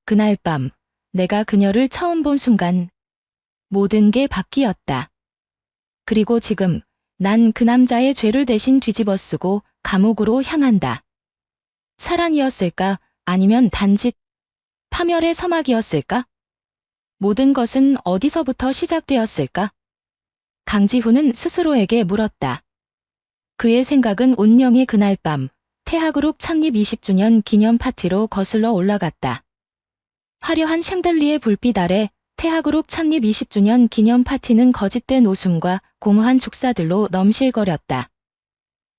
그날 밤, 내가 그녀를 처음 본 순간 모든 게 바뀌었다. 그리고 지금 난 그 남자의 죄를 대신 뒤집어 쓰고 감옥으로 향한다. 사랑이었을까? 아니면 단지 파멸의 서막이었을까? 모든 것은 어디서부터 시작되었을까? 강지훈은 스스로에게 물었다. 그의 생각은 운명의 그날 밤, 태하그룹 창립 20주년 기념 파티로 거슬러 올라갔다. 화려한 샹들리에 불빛 아래 태하그룹 창립 20주년 기념 파티는 거짓된 웃음과 공허한 축사들로 넘실거렸다.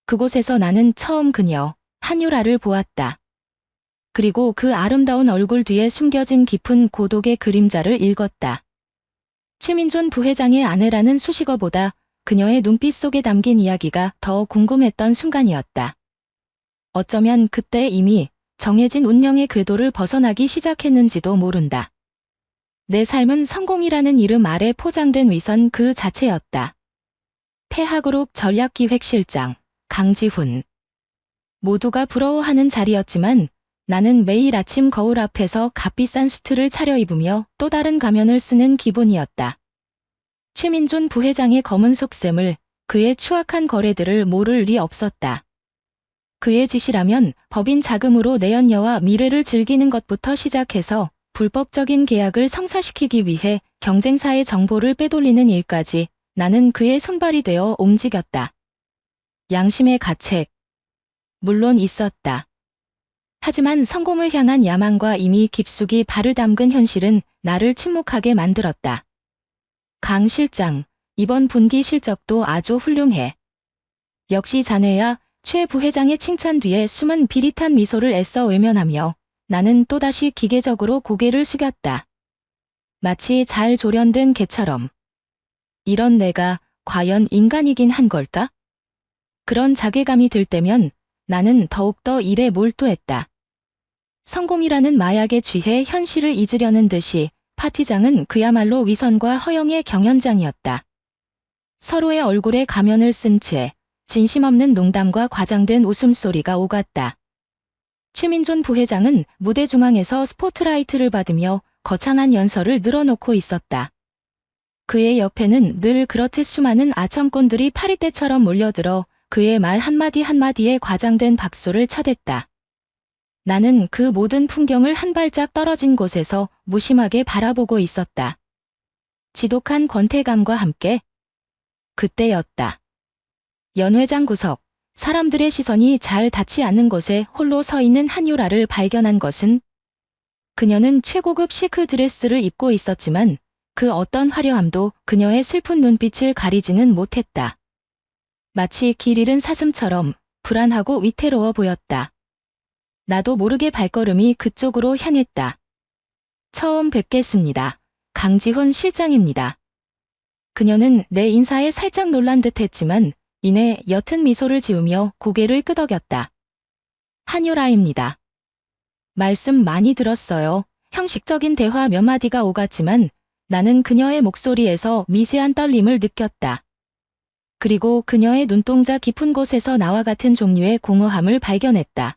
그곳에서 나는 처음 그녀, 한유라를 보았다. 그리고 그 아름다운 얼굴 뒤에 숨겨진 깊은 고독의 그림자를 읽었다. 최민존 부회장의 아내라는 수식어보다 그녀의 눈빛 속에 담긴 이야기가 더 궁금했던 순간이었다. 어쩌면 그때 이미 정해진 운명의 궤도를 벗어나기 시작했는지도 모른다. 내 삶은 성공이라는 이름 아래 포장된 위선 그 자체였다. 태하그룹 전략기획실장 강지훈. 모두가 부러워하는 자리였지만 나는 매일 아침 거울 앞에서 값비싼 수트를 차려입으며 또 다른 가면을 쓰는 기분이었다. 최민존 부회장의 검은 속셈을, 그의 추악한 거래들을 모를 리 없었다. 그의 짓이라면 법인 자금으로 내연녀와 미래를 즐기는 것부터 시작해서 불법적인 계약을 성사시키기 위해 경쟁사의 정보를 빼돌리는 일까지 나는 그의 손발이 되어 움직였다. 양심의 가책. 물론 있었다. 하지만 성공을 향한 야망과 이미 깊숙이 발을 담근 현실은 나를 침묵하게 만들었다. 강 실장, 이번 분기 실적도 아주 훌륭해. 역시 자네야. 최 부회장의 칭찬 뒤에 숨은 비릿한 미소를 애써 외면하며 나는 또다시 기계적으로 고개를 숙였다. 마치 잘 조련된 개처럼. 이런 내가 과연 인간이긴 한 걸까? 그런 자괴감이 들 때면 나는 더욱더 일에 몰두했다. 성공이라는 마약에 취해 현실을 잊으려는 듯이 파티장은 그야말로 위선과 허영의 경연장이었다. 서로의 얼굴에 가면을 쓴 채 진심 없는 농담과 과장된 웃음소리가 오갔다. 최민존 부회장은 무대 중앙에서 스포트라이트를 받으며 거창한 연설을 늘어놓고 있었다. 그의 옆에는 늘 그렇듯 수많은 아청꾼들이 파리떼처럼 몰려들어 그의 말 한마디 한마디에 과장된 박수를 쳐댔다. 나는 그 모든 풍경을 한 발짝 떨어진 곳에서 무심하게 바라보고 있었다. 지독한 권태감과 함께 그때였다. 연회장 구석, 사람들의 시선이 잘 닿지 않는 곳에 홀로 서 있는 한유라를 발견한 것은 그녀는 최고급 시크 드레스를 입고 있었지만 그 어떤 화려함도 그녀의 슬픈 눈빛을 가리지는 못했다. 마치 길 잃은 사슴처럼 불안하고 위태로워 보였다. 나도 모르게 발걸음이 그쪽으로 향했다. 처음 뵙겠습니다. 강지훈 실장입니다. 그녀는 내 인사에 살짝 놀란 듯 했지만 이내 옅은 미소를 지으며 고개를 끄덕였다. 한유라입니다. 말씀 많이 들었어요. 형식적인 대화 몇 마디가 오갔지만 나는 그녀의 목소리에서 미세한 떨림을 느꼈다. 그리고 그녀의 눈동자 깊은 곳에서 나와 같은 종류의 공허함을 발견했다.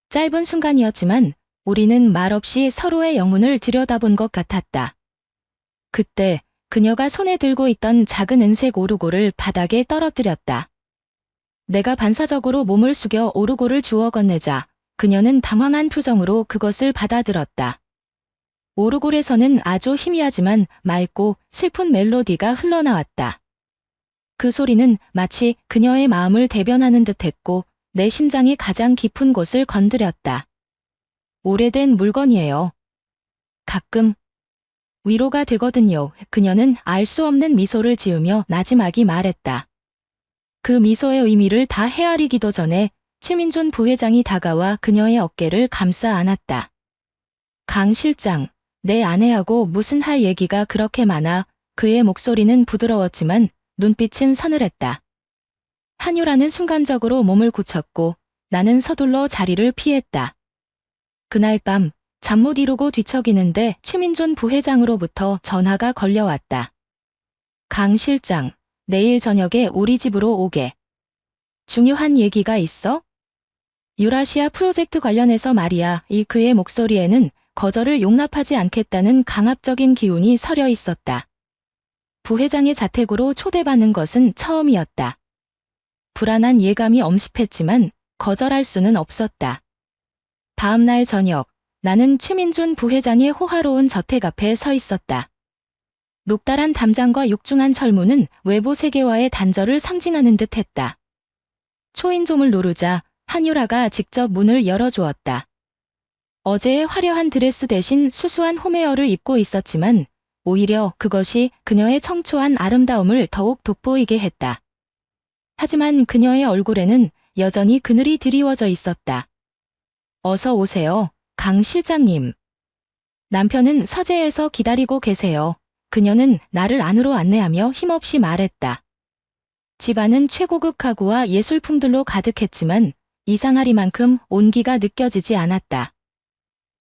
짧은 순간이었지만 우리는 말없이 서로의 영문을 들여다본 것 같았다. 그때 그녀가 손에 들고 있던 작은 은색 오르골을 바닥에 떨어뜨렸다. 내가 반사적으로 몸을 숙여 오르골을 주워 건네자 그녀는 당황한 표정으로 그것을 받아들었다. 오르골에서는 아주 희미하지만 맑고 슬픈 멜로디가 흘러나왔다. 그 소리는 마치 그녀의 마음을 대변하는 듯했고 내 심장의 가장 깊은 곳을 건드렸다. 오래된 물건이에요. 가끔 위로가 되거든요. 그녀는 알 수 없는 미소를 지으며 나지막이 말했다. 그 미소의 의미를 다 헤아리기도 전에 최민존 부회장이 다가와 그녀의 어깨를 감싸 안았다. 강 실장, 내 아내하고 무슨 할 얘기가 그렇게 많아. 그의 목소리는 부드러웠지만 눈빛은 서늘했다. 한유라는 순간적으로 몸을 굳혔고 나는 서둘러 자리를 피했다. 그날 밤 잠 못 이루고 뒤척이는데 최민존 부회장으로부터 전화가 걸려왔다. 강 실장, 내일 저녁에 우리 집으로 오게. 중요한 얘기가 있어? 유라시아 프로젝트 관련해서 말이야. 이 그의 목소리에는 거절을 용납하지 않겠다는 강압적인 기운이 서려 있었다. 부회장의 자택으로 초대받는 것은 처음이었다. 불안한 예감이 엄습했지만 거절할 수는 없었다. 다음 날 저녁, 나는 최민준 부회장의 호화로운 저택 앞에 서 있었다. 녹달한 담장과 육중한 철문은 외부 세계와의 단절을 상징하는 듯 했다. 초인종을 누르자 한유라가 직접 문을 열어주었다. 어제의 화려한 드레스 대신 수수한 홈웨어를 입고 있었지만 오히려 그것이 그녀의 청초한 아름다움을 더욱 돋보이게 했다. 하지만 그녀의 얼굴에는 여전히 그늘이 드리워져 있었다. 어서 오세요, 강 실장님. 남편은 서재에서 기다리고 계세요. 그녀는 나를 안으로 안내하며 힘없이 말했다. 집안은 최고급 가구와 예술품들로 가득했지만 이상하리만큼 온기가 느껴지지 않았다.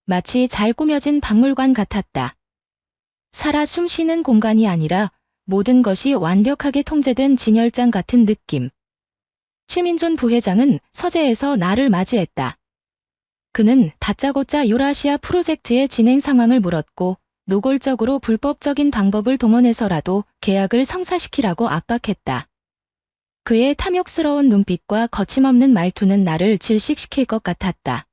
마치 잘 꾸며진 박물관 같았다. 살아 숨쉬는 공간이 아니라 모든 것이 완벽하게 통제된 진열장 같은 느낌. 최민준 부회장은 서재에서 나를 맞이했다. 그는 다짜고짜 유라시아 프로젝트의 진행 상황을 물었고 노골적으로 불법적인 방법을 동원해서라도 계약을 성사시키라고 압박했다. 그의 탐욕스러운 눈빛과 거침없는 말투는 나를 질식시킬 것 같았다.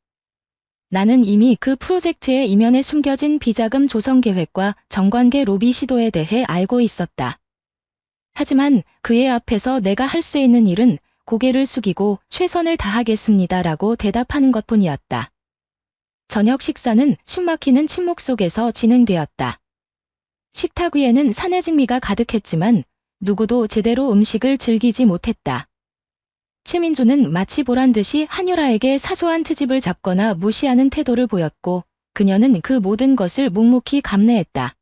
나는 이미 그 프로젝트의 이면에 숨겨진 비자금 조성 계획과 정관계 로비 시도에 대해 알고 있었다. 하지만 그의 앞에서 내가 할 수 있는 일은 고개를 숙이고 최선을 다하겠습니다라고 대답하는 것뿐이었다. 저녁 식사는 숨막히는 침묵 속에서 진행되었다. 식탁 위에는 산해진미가 가득했지만 누구도 제대로 음식을 즐기지 못했다. 최민주는 마치 보란듯이 한유라에게 사소한 트집을 잡거나 무시하는 태도를 보였고 그녀는 그 모든 것을 묵묵히 감내했다.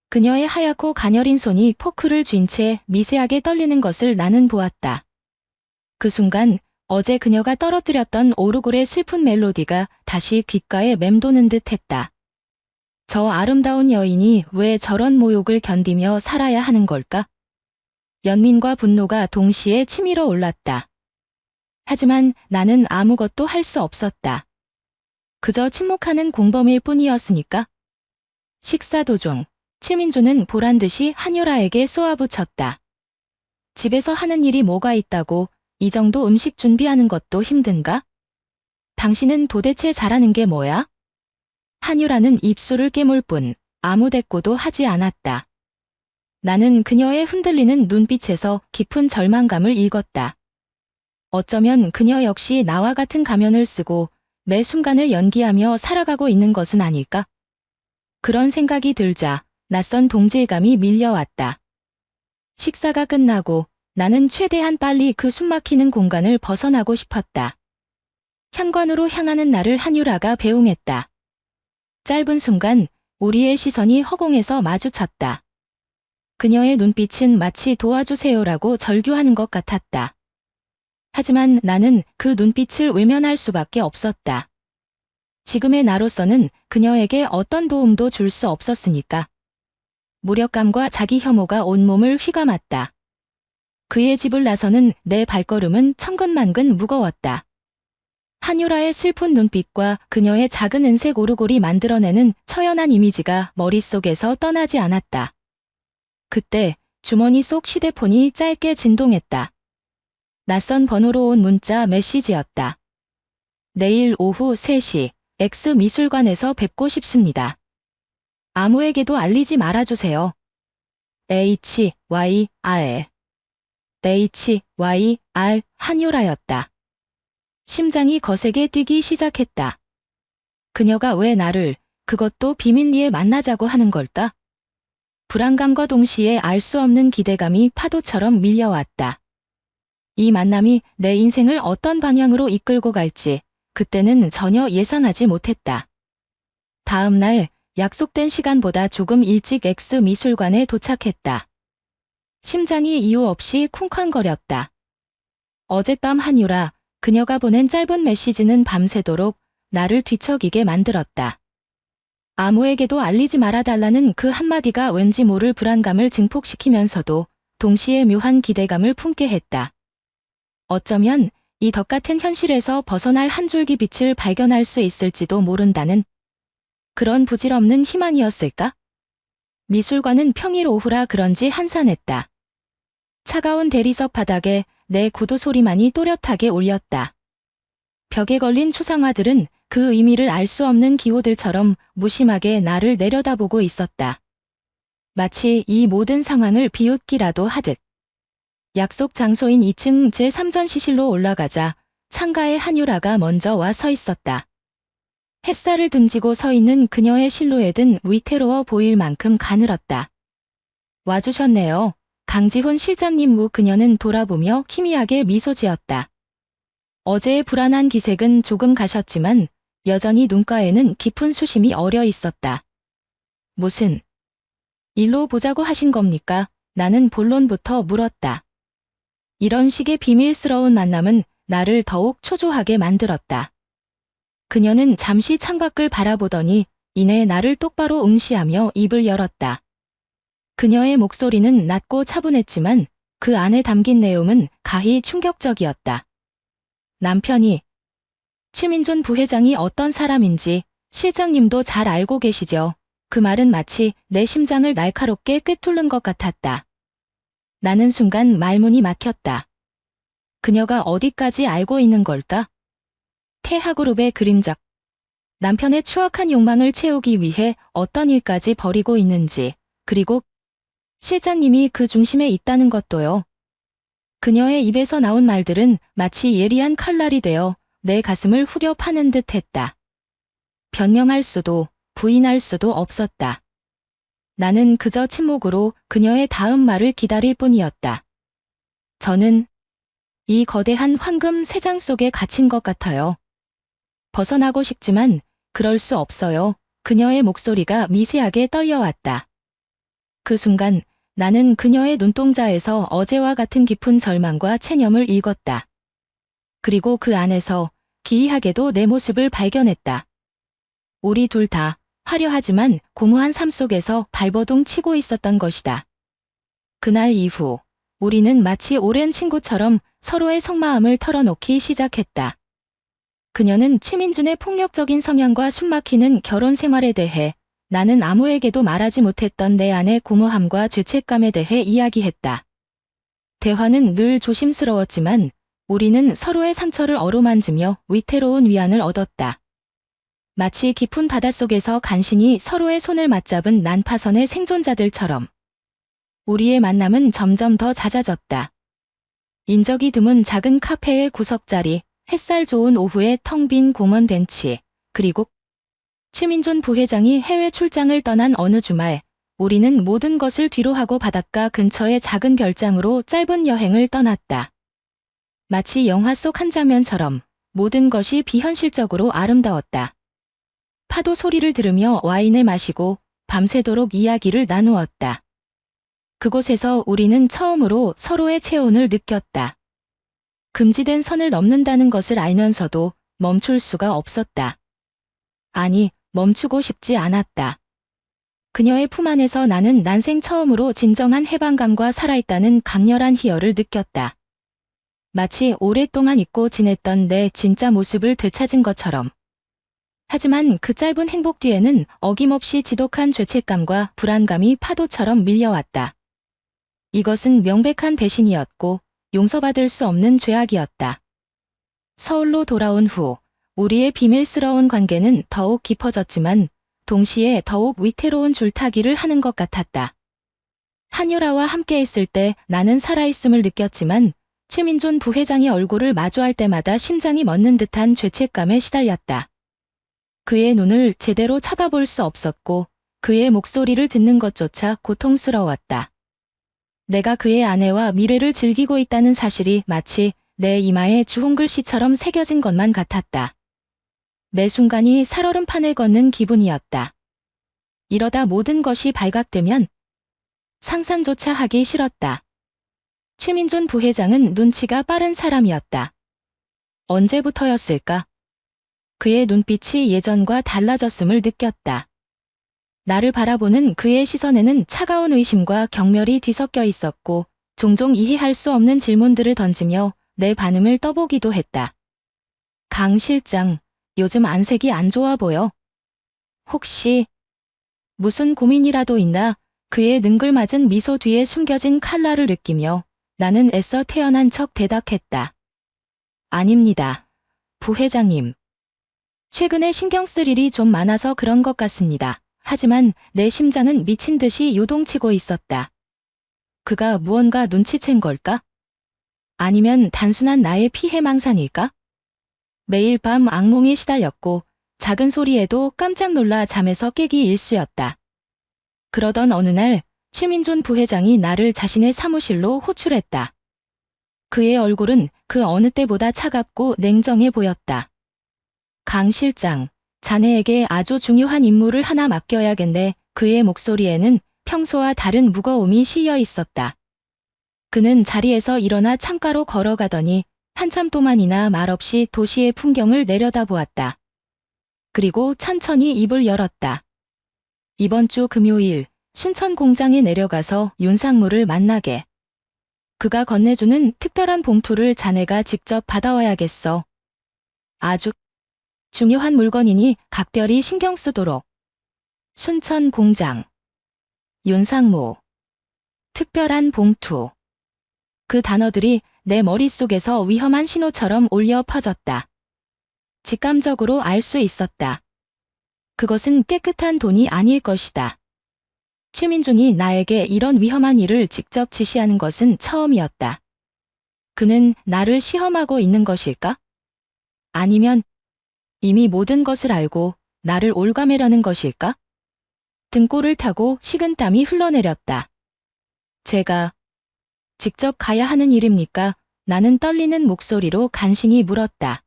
그녀의 하얗고 가녀린 손이 포크를 쥔 채 미세하게 떨리는 것을 나는 보았다. 그 순간 어제 그녀가 떨어뜨렸던 오르골의 슬픈 멜로디가 다시 귓가에 맴도는 듯 했다. 저 아름다운 여인이 왜 저런 모욕을 견디며 살아야 하는 걸까? 연민과 분노가 동시에 치밀어 올랐다. 하지만 나는 아무것도 할 수 없었다. 그저 침묵하는 공범일 뿐이었으니까. 식사 도중 최민주는 보란듯이 한유라에게 쏘아붙였다. 집에서 하는 일이 뭐가 있다고 이 정도 음식 준비하는 것도 힘든가? 당신은 도대체 잘하는 게 뭐야? 한유라는 입술을 깨물 뿐 아무 대꾸도 하지 않았다. 나는 그녀의 흔들리는 눈빛에서 깊은 절망감을 읽었다. 어쩌면 그녀 역시 나와 같은 가면을 쓰고 매 순간을 연기하며 살아가고 있는 것은 아닐까? 그런 생각이 들자 낯선 동질감이 밀려왔다. 식사가 끝나고 나는 최대한 빨리 그 숨막히는 공간을 벗어나고 싶었다. 현관으로 향하는 나를 한유라가 배웅했다. 짧은 순간 우리의 시선이 허공에서 마주쳤다. 그녀의 눈빛은 마치 도와주세요라고 절규하는 것 같았다. 하지만 나는 그 눈빛을 외면할 수밖에 없었다. 지금의 나로서는 그녀에게 어떤 도움도 줄 수 없었으니까. 무력감과 자기 혐오가 온몸을 휘감았다. 그의 집을 나서는 내 발걸음은 천근만근 무거웠다. 한유라의 슬픈 눈빛과 그녀의 작은 은색 오르골이 만들어내는 처연한 이미지가 머릿속에서 떠나지 않았다. 그때 주머니 속 휴대폰이 짧게 진동했다. 낯선 번호로 온 문자 메시지였다. 내일 오후 3시 X미술관에서 뵙고 싶습니다. 아무에게도 알리지 말아주세요. HYR HYR 한유라였다. 심장이 거세게 뛰기 시작했다. 그녀가 왜 나를 그것도 비밀리에 만나자고 하는 걸까? 불안감과 동시에 알 수 없는 기대감이 파도처럼 밀려왔다. 이 만남이 내 인생을 어떤 방향으로 이끌고 갈지 그때는 전혀 예상하지 못했다. 다음 날 약속된 시간보다 조금 일찍 X미술관에 도착했다. 심장이 이유 없이 쿵쾅거렸다. 어젯밤 한유라, 그녀가 보낸 짧은 메시지는 밤새도록 나를 뒤척이게 만들었다. 아무에게도 알리지 말아달라는 그 한마디가 왠지 모를 불안감을 증폭시키면서도 동시에 묘한 기대감을 품게 했다. 어쩌면 이 덕 같은 현실에서 벗어날 한 줄기 빛을 발견할 수 있을지도 모른다는 그런 부질없는 희망이었을까? 미술관은 평일 오후라 그런지 한산했다. 차가운 대리석 바닥에 내 구두 소리만이 또렷하게 울렸다. 벽에 걸린 추상화들은 그 의미를 알 수 없는 기호들처럼 무심하게 나를 내려다보고 있었다. 마치 이 모든 상황을 비웃기라도 하듯. 약속 장소인 2층 제3전시실로 올라가자 창가에 한유라가 먼저 와 서 있었다. 햇살을 등지고 서 있는 그녀의 실루엣은 위태로워 보일 만큼 가늘었다. 와주셨네요. 강지훈 실장님 무 그녀는 돌아보며 희미하게 미소 지었다. 어제의 불안한 기색은 조금 가셨지만 여전히 눈가에는 깊은 수심이 어려 있었다. 무슨 일로 보자고 하신 겁니까? 나는 본론부터 물었다. 이런 식의 비밀스러운 만남은 나를 더욱 초조하게 만들었다. 그녀는 잠시 창밖을 바라보더니 이내 나를 똑바로 응시하며 입을 열었다. 그녀의 목소리는 낮고 차분했지만 그 안에 담긴 내용은 가히 충격적이었다. 남편이 최민준 부회장이 어떤 사람인지 실장님도 잘 알고 계시죠. 그 말은 마치 내 심장을 날카롭게 꿰뚫는 것 같았다. 나는 순간 말문이 막혔다. 그녀가 어디까지 알고 있는 걸까? 태하그룹의 그림자. 남편의 추악한 욕망을 채우기 위해 어떤 일까지 벌이고 있는지, 그리고 실장님이 그 중심에 있다는 것도요. 그녀의 입에서 나온 말들은 마치 예리한 칼날이 되어 내 가슴을 후려 파는 듯 했다. 변명할 수도 부인할 수도 없었다. 나는 그저 침묵으로 그녀의 다음 말을 기다릴 뿐이었다. 저는 이 거대한 황금 새장 속에 갇힌 것 같아요. 벗어나고 싶지만 그럴 수 없어요. 그녀의 목소리가 미세하게 떨려왔다. 그 순간 나는 그녀의 눈동자에서 어제와 같은 깊은 절망과 체념을 읽었다. 그리고 그 안에서 기이하게도 내 모습을 발견했다. 우리 둘 다 화려하지만 공허한 삶 속에서 발버둥 치고 있었던 것이다. 그날 이후 우리는 마치 오랜 친구처럼 서로의 속마음을 털어놓기 시작했다. 그녀는 최민준의 폭력적인 성향과 숨막히는 결혼 생활에 대해, 나는 아무에게도 말하지 못했던 내 안의 공허함과 죄책감에 대해 이야기했다. 대화는 늘 조심스러웠지만 우리는 서로의 상처를 어루만지며 위태로운 위안을 얻었다. 마치 깊은 바닷속에서 간신히 서로의 손을 맞잡은 난파선의 생존자들처럼. 우리의 만남은 점점 더 잦아졌다. 인적이 드문 작은 카페의 구석자리, 햇살 좋은 오후의 텅 빈 공원 벤치, 그리고 최민준 부회장이 해외 출장을 떠난 어느 주말, 우리는 모든 것을 뒤로하고 바닷가 근처의 작은 별장으로 짧은 여행을 떠났다. 마치 영화 속 한 장면처럼 모든 것이 비현실적으로 아름다웠다. 파도 소리를 들으며 와인을 마시고 밤새도록 이야기를 나누었다. 그곳에서 우리는 처음으로 서로의 체온을 느꼈다. 금지된 선을 넘는다는 것을 알면서도 멈출 수가 없었다. 아니, 멈추고 싶지 않았다. 그녀의 품 안에서 나는 난생 처음으로 진정한 해방감과 살아있다는 강렬한 희열을 느꼈다. 마치 오랫동안 잊고 지냈던 내 진짜 모습을 되찾은 것처럼. 하지만 그 짧은 행복 뒤에는 어김없이 지독한 죄책감과 불안감이 파도처럼 밀려왔다. 이것은 명백한 배신이었고 용서받을 수 없는 죄악이었다. 서울로 돌아온 후 우리의 비밀스러운 관계는 더욱 깊어졌지만 동시에 더욱 위태로운 줄타기를 하는 것 같았다. 한유라와 함께 있을 때 나는 살아있음을 느꼈지만 최민준 부회장의 얼굴을 마주할 때마다 심장이 멎는 듯한 죄책감에 시달렸다. 그의 눈을 제대로 쳐다볼 수 없었고 그의 목소리를 듣는 것조차 고통스러웠다. 내가 그의 아내와 미래를 즐기고 있다는 사실이 마치 내 이마에 주홍글씨처럼 새겨진 것만 같았다. 매 순간이 살얼음판을 걷는 기분이었다. 이러다 모든 것이 발각되면 상상조차 하기 싫었다. 최민준 부회장은 눈치가 빠른 사람이었다. 언제부터였을까? 그의 눈빛이 예전과 달라졌음을 느꼈다. 나를 바라보는 그의 시선에는 차가운 의심과 경멸이 뒤섞여 있었고 종종 이해할 수 없는 질문들을 던지며 내 반응을 떠보기도 했다. 강 실장, 요즘 안색이 안 좋아 보여. 혹시 무슨 고민이라도 있나? 그의 능글맞은 미소 뒤에 숨겨진 칼날을 느끼며 나는 애써 태어난 척 대답했다. 아닙니다. 부회장님. 최근에 신경 쓸 일이 좀 많아서 그런 것 같습니다. 하지만 내 심장은 미친 듯이 요동치고 있었다. 그가 무언가 눈치챈 걸까? 아니면 단순한 나의 피해망상일까? 매일 밤 악몽에 시달렸고 작은 소리에도 깜짝 놀라 잠에서 깨기 일쑤였다. 그러던 어느 날 최민존 부회장이 나를 자신의 사무실로 호출했다. 그의 얼굴은 그 어느 때보다 차갑고 냉정해 보였다. 강 실장, 자네에게 아주 중요한 임무를 하나 맡겨야겠네. 그의 목소리에는 평소와 다른 무거움이 씌여 있었다. 그는 자리에서 일어나 창가로 걸어가더니 한참 동안이나 말없이 도시의 풍경을 내려다보았다. 그리고 천천히 입을 열었다. 이번 주 금요일 신천 공장에 내려가서 윤상무를 만나게. 그가 건네주는 특별한 봉투를 자네가 직접 받아와야겠어. 아주 중요한 물건이니 각별히 신경 쓰도록. 순천 공장. 윤상무. 특별한 봉투. 그 단어들이 내 머릿속에서 위험한 신호처럼 울려 퍼졌다. 직감적으로 알 수 있었다. 그것은 깨끗한 돈이 아닐 것이다. 최민준이 나에게 이런 위험한 일을 직접 지시하는 것은 처음이었다. 그는 나를 시험하고 있는 것일까? 아니면 이미 모든 것을 알고 나를 올가매려는 것일까? 등골을 타고 식은땀이 흘러내렸다. 제가 직접 가야 하는 일입니까? 나는 떨리는 목소리로 간신히 물었다.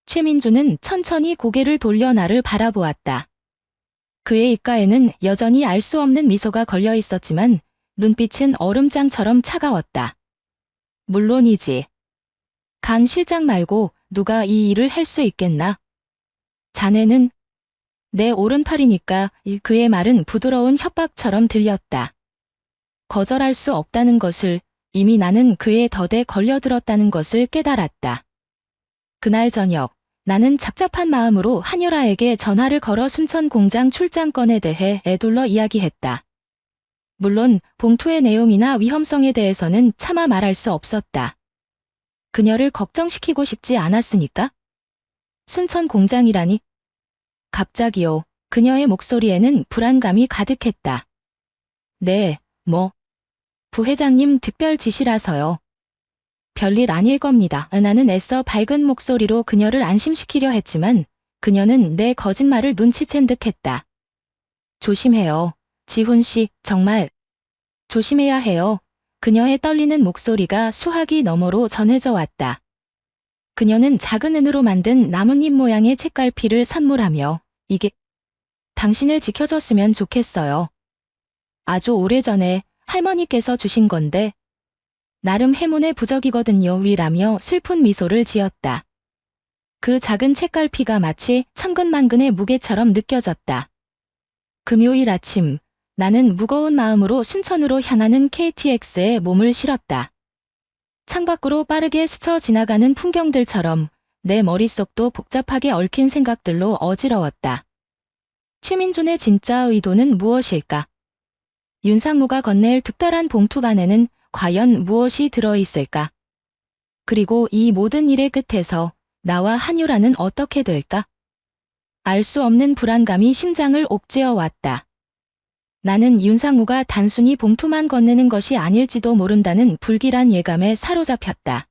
최민주는 천천히 고개를 돌려 나를 바라보았다. 그의 입가에는 여전히 알 수 없는 미소가 걸려 있었지만 눈빛은 얼음장처럼 차가웠다. 물론이지. 강 실장 말고 누가 이 일을 할 수 있겠나? 자네는 내 오른팔이니까. 그의 말은 부드러운 협박처럼 들렸다. 거절할 수 없다는 것을, 이미 나는 그의 덫에 걸려들었다는 것을 깨달았다. 그날 저녁 나는 착잡한 마음으로 한유라에게 전화를 걸어 순천 공장 출장건에 대해 애둘러 이야기했다. 물론 봉투의 내용이나 위험성에 대해서는 차마 말할 수 없었다. 그녀를 걱정시키고 싶지 않았으니까. 순천 공장이라니? 갑자기요. 그녀의 목소리에는 불안감이 가득했다. 네, 부회장님 특별 지시라서요. 별일 아닐 겁니다. 나는 애써 밝은 목소리로 그녀를 안심시키려 했지만 그녀는 내 거짓말을 눈치챈 듯했다. 조심해요. 지훈 씨, 정말 조심해야 해요. 그녀의 떨리는 목소리가 수화기 너머로 전해져 왔다. 그녀는 작은 은으로 만든 나뭇잎 모양의 책갈피를 선물하며 이게 당신을 지켜줬으면 좋겠어요. 아주 오래전에 할머니께서 주신 건데 나름 행운의 부적이거든요. 위라며 슬픈 미소를 지었다. 그 작은 책갈피가 마치 천근만근의 무게처럼 느껴졌다. 금요일 아침 나는 무거운 마음으로 순천으로 향하는 KTX에 몸을 실었다. 창밖으로 빠르게 스쳐 지나가는 풍경들처럼 내 머릿속도 복잡하게 얽힌 생각들로 어지러웠다. 최민준의 진짜 의도는 무엇일까? 윤상무가 건넬 특별한 봉투 안에는 과연 무엇이 들어있을까? 그리고 이 모든 일의 끝에서 나와 한유라는 어떻게 될까? 알 수 없는 불안감이 심장을 옥죄어 왔다. 나는 윤상무가 단순히 봉투만 건네는 것이 아닐지도 모른다는 불길한 예감에 사로잡혔다.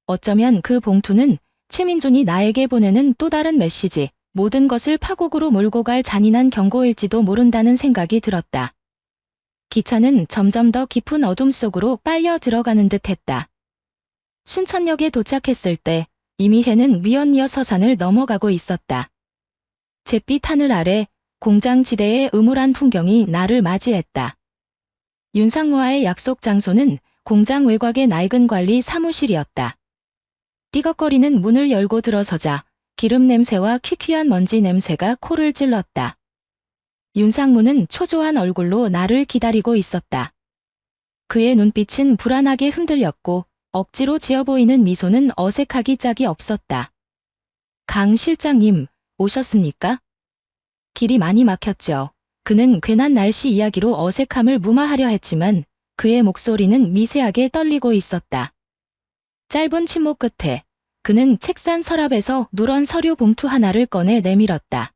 어쩌면 그 봉투는 최민준이 나에게 보내는 또 다른 메시지, 모든 것을 파국으로 몰고 갈 잔인한 경고일지도 모른다는 생각이 들었다. 기차는 점점 더 깊은 어둠 속으로 빨려 들어가는 듯 했다. 순천역에 도착했을 때 이미 해는 미연리어 서산을 넘어가고 있었다. 잿빛 하늘 아래 공장 지대의 음울한 풍경이 나를 맞이했다. 윤상무와의 약속 장소는 공장 외곽의 낡은 관리 사무실이었다. 띠걱거리는 문을 열고 들어서자 기름 냄새와 퀴퀴한 먼지 냄새가 코를 찔렀다. 윤상무는 초조한 얼굴로 나를 기다리고 있었다. 그의 눈빛은 불안하게 흔들렸고 억지로 지어 보이는 미소는 어색하기 짝이 없었다. 강 실장님, 오셨습니까? 길이 많이 막혔죠. 그는 괜한 날씨 이야기로 어색함을 무마하려 했지만 그의 목소리는 미세하게 떨리고 있었다. 짧은 침묵 끝에 그는 책상 서랍에서 누런 서류 봉투 하나를 꺼내 내밀었다.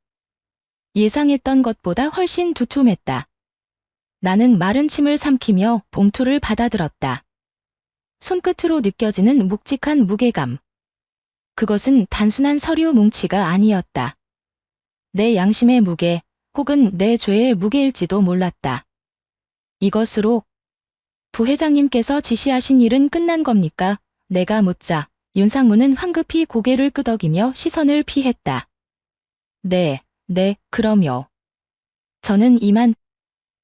예상했던 것보다 훨씬 두툼했다. 나는 마른 침을 삼키며 봉투를 받아들었다. 손끝으로 느껴지는 묵직한 무게감. 그것은 단순한 서류 뭉치가 아니었다. 내 양심의 무게 혹은 내 죄의 무게일지도 몰랐다. 이것으로 부회장님께서 지시하신 일은 끝난 겁니까? 내가 묻자 윤상무는 황급히 고개를 끄덕이며 시선을 피했다. 네, 그럼요. 저는 이만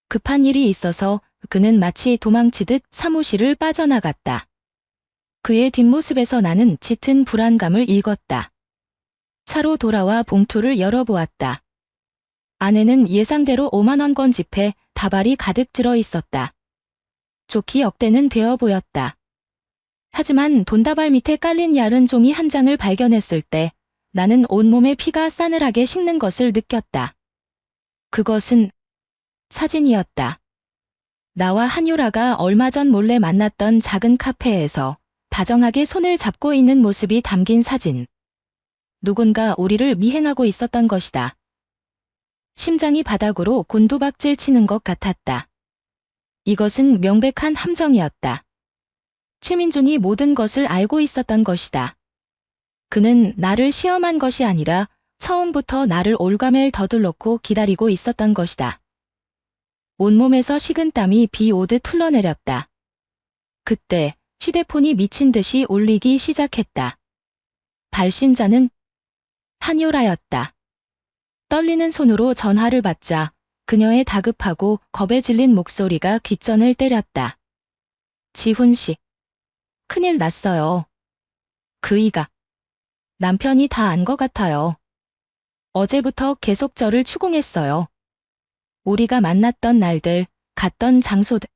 급한 일이 있어서 그는 마치 도망치듯 사무실을 빠져나갔다. 그의 뒷모습에서 나는 짙은 불안감을 읽었다. 차로 돌아와 봉투를 열어보았다. 안에는 예상대로 5만 원권 지폐, 다발이 가득 들어 있었다. 좋기 억대는 되어 보였다. 하지만 돈다발 밑에 깔린 얇은 종이 한 장을 발견했을 때 나는 온몸에 피가 싸늘하게 식는 것을 느꼈다. 그것은 사진이었다. 나와 한유라가 얼마 전 몰래 만났던 작은 카페에서 다정하게 손을 잡고 있는 모습이 담긴 사진. 누군가 우리를 미행하고 있었던 것이다. 심장이 바닥으로 곤두박질 치는 것 같았다. 이것은 명백한 함정이었다. 최민준이 모든 것을 알고 있었던 것이다. 그는 나를 시험한 것이 아니라 처음부터 나를 올가멜 더들놓고 기다리고 있었던 것이다. 온몸에서 식은땀이 비 오듯 흘러내렸다. 그때 휴대폰이 미친 듯이 울리기 시작했다. 발신자는 한유라였다. 떨리는 손으로 전화를 받자 그녀의 다급하고 겁에 질린 목소리가 귓전을 때렸다. 지훈 씨, 큰일 났어요. 그이가 남편이 다 안 것 같아요. 어제부터 계속 저를 추궁했어요. 우리가 만났던 날들, 갔던 장소들.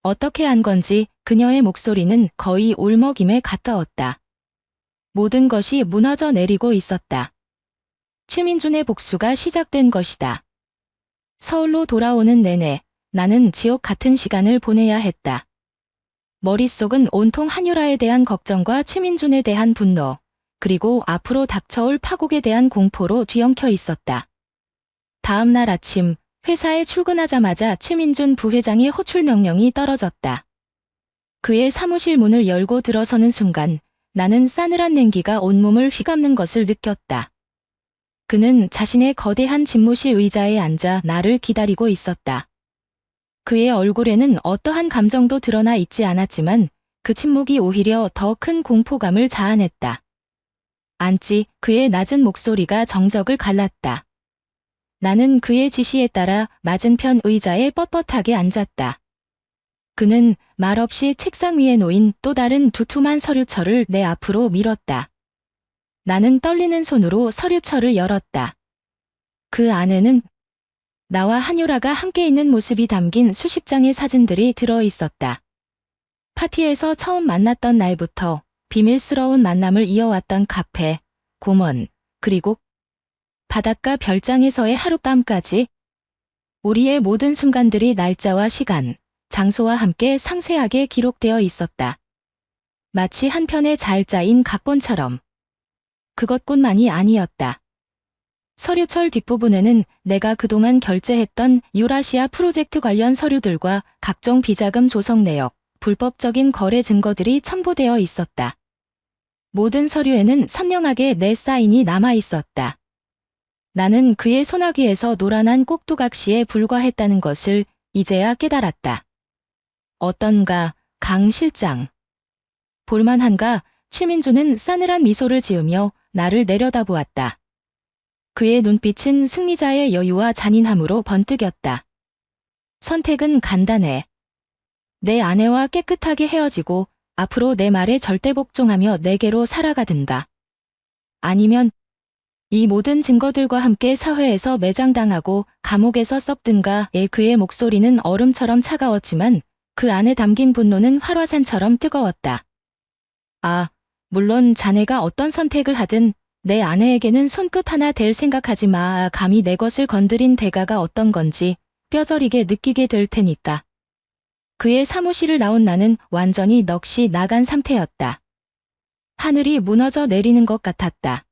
어떻게 한 건지 그녀의 목소리는 거의 울먹임에 가까웠다. 모든 것이 무너져 내리고 있었다. 최민준의 복수가 시작된 것이다. 서울로 돌아오는 내내 나는 지옥 같은 시간을 보내야 했다. 머릿속은 온통 한유라에 대한 걱정과 최민준에 대한 분노, 그리고 앞으로 닥쳐올 파국에 대한 공포로 뒤엉켜 있었다. 다음 날 아침 회사에 출근하자마자 최민준 부회장의 호출 명령이 떨어졌다. 그의 사무실 문을 열고 들어서는 순간 나는 싸늘한 냉기가 온몸을 휘감는 것을 느꼈다. 그는 자신의 거대한 집무실 의자에 앉아 나를 기다리고 있었다. 그의 얼굴에는 어떠한 감정도 드러나 있지 않았지만 그 침묵이 오히려 더 큰 공포감을 자아냈다. 안지 그의 낮은 목소리가 정적을 갈랐다. 나는 그의 지시에 따라 맞은편 의자에 뻣뻣하게 앉았다. 그는 말없이 책상 위에 놓인 또 다른 두툼한 서류철을 내 앞으로 밀었다. 나는 떨리는 손으로 서류철을 열었다. 그 안에는 나와 한유라가 함께 있는 모습이 담긴 수십 장의 사진들이 들어 있었다. 파티에서 처음 만났던 날부터 비밀스러운 만남을 이어왔던 카페, 공원, 그리고 바닷가 별장에서의 하룻밤까지 우리의 모든 순간들이 날짜와 시간, 장소와 함께 상세하게 기록되어 있었다. 마치 한 편의 잘 짜인 각본처럼. 그것뿐만이 아니었다. 서류철 뒷부분에는 내가 그동안 결제했던 유라시아 프로젝트 관련 서류들과 각종 비자금 조성 내역, 불법적인 거래 증거들이 첨부되어 있었다. 모든 서류에는 선명하게 내 사인이 남아 있었다. 나는 그의 소나기에서 노란한 꼭두각시에 불과했다는 것을 이제야 깨달았다. 어떤가, 강 실장. 볼만한가, 최민준은 싸늘한 미소를 지으며 나를 내려다보았다. 그의 눈빛은 승리자의 여유와 잔인함으로 번뜩였다. 선택은 간단해. 내 아내와 깨끗하게 헤어지고 앞으로 내 말에 절대 복종하며 내게로 살아가든가. 아니면 이 모든 증거들과 함께 사회에서 매장당하고 감옥에서 썩든가의 그의 목소리는 얼음처럼 차가웠지만 그 안에 담긴 분노는 활화산처럼 뜨거웠다. 아, 물론 자네가 어떤 선택을 하든 내 아내에게는 손끝 하나 댈 생각하지 마. 감히 내 것을 건드린 대가가 어떤 건지 뼈저리게 느끼게 될 테니까. 그의 사무실을 나온 나는 완전히 넋이 나간 상태였다. 하늘이 무너져 내리는 것 같았다.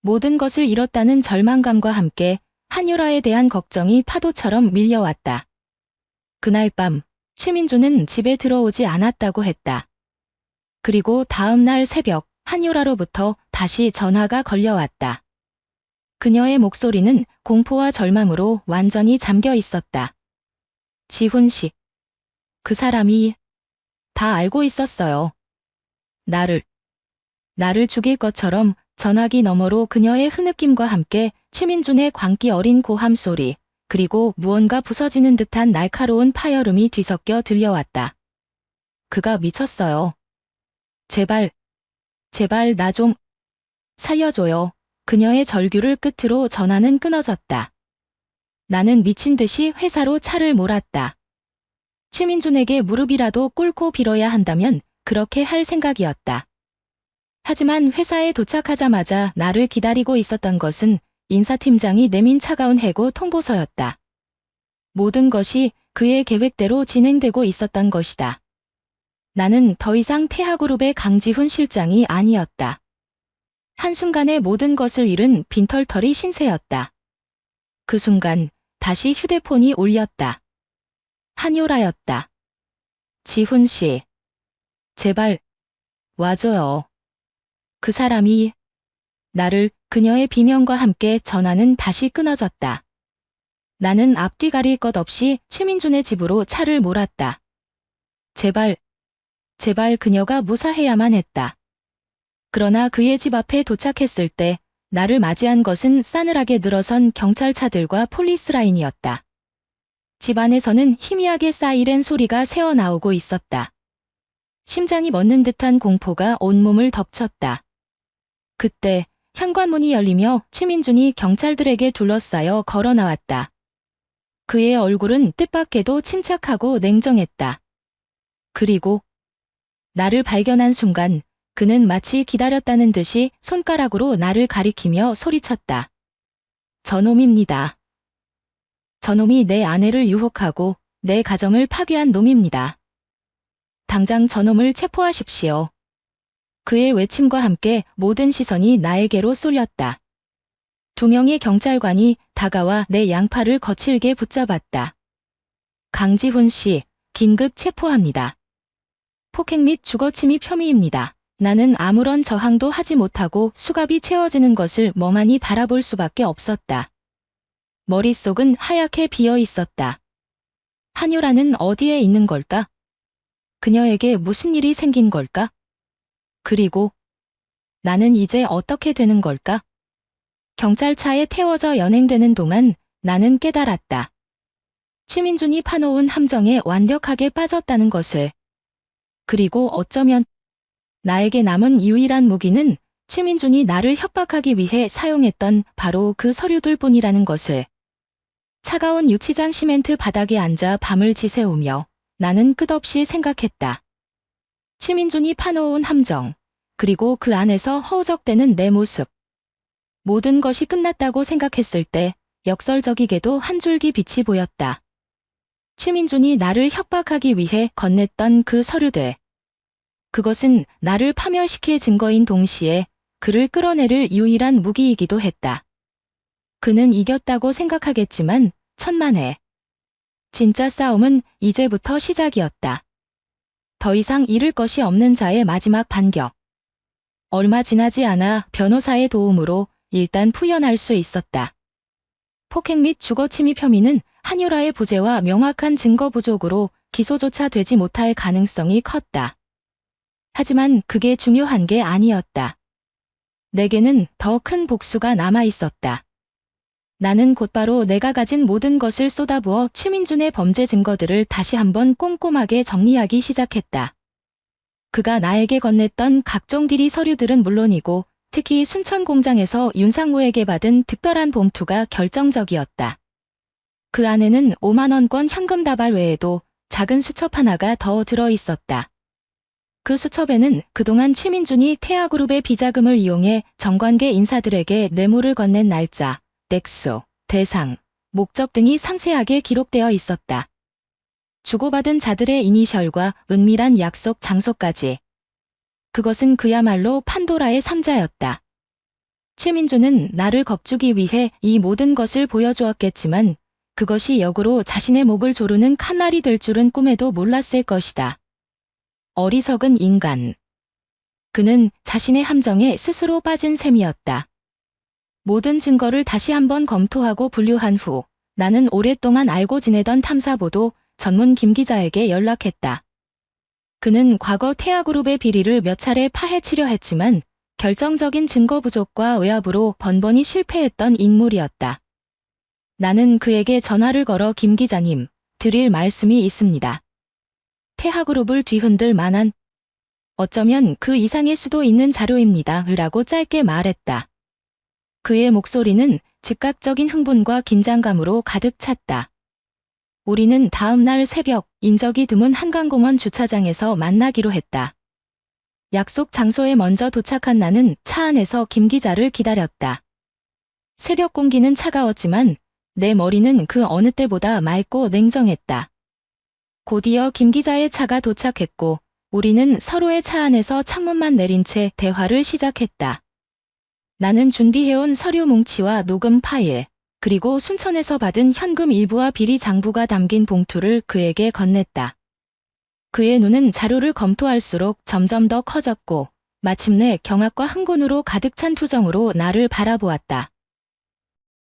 모든 것을 잃었다는 절망감과 함께 한유라에 대한 걱정이 파도처럼 밀려왔다. 그날 밤 최민주는 집에 들어오지 않았다고 했다. 그리고 다음 날 새벽 한유라로부터 다시 전화가 걸려왔다. 그녀의 목소리는 공포와 절망으로 완전히 잠겨 있었다. 지훈 씨. 그 사람이 다 알고 있었어요. 나를 죽일 것처럼 전화기 너머로 그녀의 흐느낌과 함께 최민준의 광기 어린 고함 소리, 그리고 무언가 부서지는 듯한 날카로운 파열음이 뒤섞여 들려왔다. 그가 미쳤어요. 제발 나 좀 살려줘요. 그녀의 절규를 끝으로 전화는 끊어졌다. 나는 미친 듯이 회사로 차를 몰았다. 최민준에게 무릎이라도 꿇고 빌어야 한다면 그렇게 할 생각이었다. 하지만 회사에 도착하자마자 나를 기다리고 있었던 것은 인사팀장이 내민 차가운 해고 통보서였다. 모든 것이 그의 계획대로 진행되고 있었던 것이다. 나는 더 이상 태하그룹의 강지훈 실장이 아니었다. 한순간에 모든 것을 잃은 빈털터리 신세였다. 그 순간 다시 휴대폰이 울렸다. 한요라였다. 지훈 씨. 제발 와줘요. 그 사람이 나를 그녀의 비명과 함께 전화는 다시 끊어졌다. 나는 앞뒤 가릴 것 없이 최민준의 집으로 차를 몰았다. 제발 그녀가 무사해야만 했다. 그러나 그의 집 앞에 도착했을 때 나를 맞이한 것은 싸늘하게 늘어선 경찰차들과 폴리스라인이었다. 집 안에서는 희미하게 사이렌 소리가 새어나오고 있었다. 심장이 멎는 듯한 공포가 온몸을 덮쳤다. 그때 현관문이 열리며 최민준이 경찰들에게 둘러싸여 걸어 나왔다. 그의 얼굴은 뜻밖에도 침착하고 냉정했다. 그리고 나를 발견한 순간 그는 마치 기다렸다는 듯이 손가락으로 나를 가리키며 소리쳤다. 저놈입니다. 저놈이 내 아내를 유혹하고 내 가정을 파괴한 놈입니다. 당장 저놈을 체포하십시오. 그의 외침과 함께 모든 시선이 나에게로 쏠렸다. 2명의 경찰관이 다가와 내 양팔을 거칠게 붙잡았다. 강지훈 씨, 긴급 체포합니다. 폭행 및 주거침입 혐의입니다. 나는 아무런 저항도 하지 못하고 수갑이 채워지는 것을 멍하니 바라볼 수밖에 없었다. 머릿속은 하얗게 비어 있었다. 한유라는 어디에 있는 걸까? 그녀에게 무슨 일이 생긴 걸까? 그리고 나는 이제 어떻게 되는 걸까? 경찰차에 태워져 연행되는 동안 나는 깨달았다. 최민준이 파놓은 함정에 완벽하게 빠졌다는 것을. 그리고 어쩌면 나에게 남은 유일한 무기는 최민준이 나를 협박하기 위해 사용했던 바로 그 서류들 뿐이라는 것을. 차가운 유치장 시멘트 바닥에 앉아 밤을 지새우며 나는 끝없이 생각했다. 최민준이 파놓은 함정, 그리고 그 안에서 허우적대는 내 모습. 모든 것이 끝났다고 생각했을 때 역설적이게도 한 줄기 빛이 보였다. 최민준이 나를 협박하기 위해 건넸던 그 서류들. 그것은 나를 파멸시킬 증거인 동시에 그를 끌어내릴 유일한 무기이기도 했다. 그는 이겼다고 생각하겠지만 천만에. 진짜 싸움은 이제부터 시작이었다. 더 이상 잃을 것이 없는 자의 마지막 반격. 얼마 지나지 않아 변호사의 도움으로 일단 풀려날 수 있었다. 폭행 및 주거침입 혐의는 한유라의 부재와 명확한 증거 부족으로 기소조차 되지 못할 가능성이 컸다. 하지만 그게 중요한 게 아니었다. 내게는 더 큰 복수가 남아 있었다. 나는 곧바로 내가 가진 모든 것을 쏟아부어 최민준의 범죄 증거들을 다시 한번 꼼꼼하게 정리하기 시작했다. 그가 나에게 건넸던 각종 비리 서류들은 물론이고 특히 순천 공장에서 윤상무에게 받은 특별한 봉투가 결정적이었다. 그 안에는 5만 원권 현금 다발 외에도 작은 수첩 하나가 더 들어 있었다. 그 수첩에는 그동안 최민준이 태아그룹의 비자금을 이용해 정관계 인사들에게 뇌물을 건넨 날짜, 액수, 대상, 목적 등이 상세하게 기록되어 있었다. 주고받은 자들의 이니셜과 은밀한 약속 장소까지. 그것은 그야말로 판도라의 상자였다. 최민준은 나를 겁주기 위해 이 모든 것을 보여주었겠지만 그것이 역으로 자신의 목을 조르는 칼날이 될 줄은 꿈에도 몰랐을 것이다. 어리석은 인간. 그는 자신의 함정에 스스로 빠진 셈이었다. 모든 증거를 다시 한번 검토하고 분류한 후 나는 오랫동안 알고 지내던 탐사보도 전문 김 기자에게 연락했다. 그는 과거 태아그룹의 비리를 몇 차례 파헤치려 했지만 결정적인 증거 부족과 외압으로 번번이 실패했던 인물이었다. 나는 그에게 전화를 걸어 김 기자님, 드릴 말씀이 있습니다. 태아그룹을 뒤흔들 만한 어쩌면 그 이상일 수도 있는 자료입니다. 라고 짧게 말했다. 그의 목소리는 즉각적인 흥분과 긴장감으로 가득 찼다. 우리는 다음 날 새벽 인적이 드문 한강공원 주차장에서 만나기로 했다. 약속 장소에 먼저 도착한 나는 차 안에서 김 기자를 기다렸다. 새벽 공기는 차가웠지만 내 머리는 그 어느 때보다 맑고 냉정했다. 곧이어 김 기자의 차가 도착했고 우리는 서로의 차 안에서 창문만 내린 채 대화를 시작했다. 나는 준비해온 서류 뭉치와 녹음 파일, 그리고 순천에서 받은 현금 일부와 비리 장부가 담긴 봉투를 그에게 건넸다. 그의 눈은 자료를 검토할수록 점점 더 커졌고 마침내 경악과 흥분으로 가득 찬 투정으로 나를 바라보았다.